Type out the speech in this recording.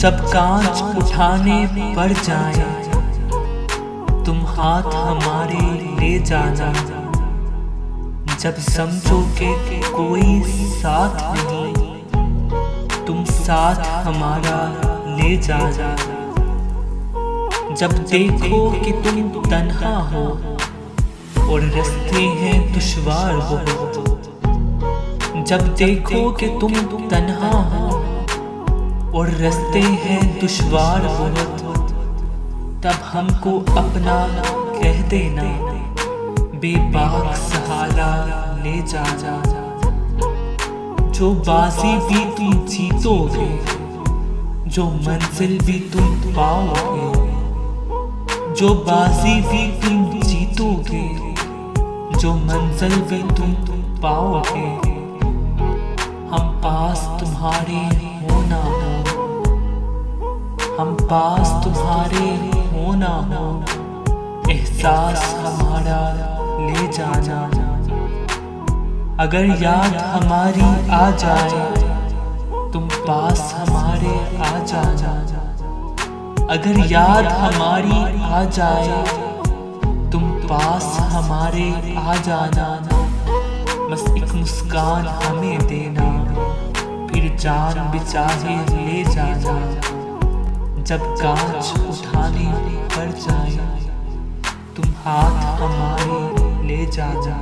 जब कांच उठाने पड़ जाए तुम हाथ हमारे ले जाना। जब समझो कि कोई साथ नहीं तुम साथ हमारा ले जाना। जब देखो कि तुम तन्हा हो और रास्ते हैं दुश्वार बहुत, जब देखो कि तुम तन्हा हो और रास्ते हैं दुश्वार बहुत, तब हमको अपना कह देना, बेबाक सहारा ले जाना। जो बाजी भी तुम जीतोगे, जो मंजिल भी तुम पाओगे, जो बाजी भी तुम जीतोगे, जो मंजिल भी तुम पाओगे, हम पास तुम्हारे हो ना हो, हम पास तुम्हारे हो ना हो, एहसास हमारा ले जाना। अगर याद हमारी आ जाए तुम पास हमारे आ जाना। अगर याद हमारी आ जाए तुम पास हमारे आ जाना। बस एक मुस्कान हमें देना, फिर जान बिचाहे ले जाना। जब कांच उठाने पड़ जाए तुम हाथ हमारे ले जाना।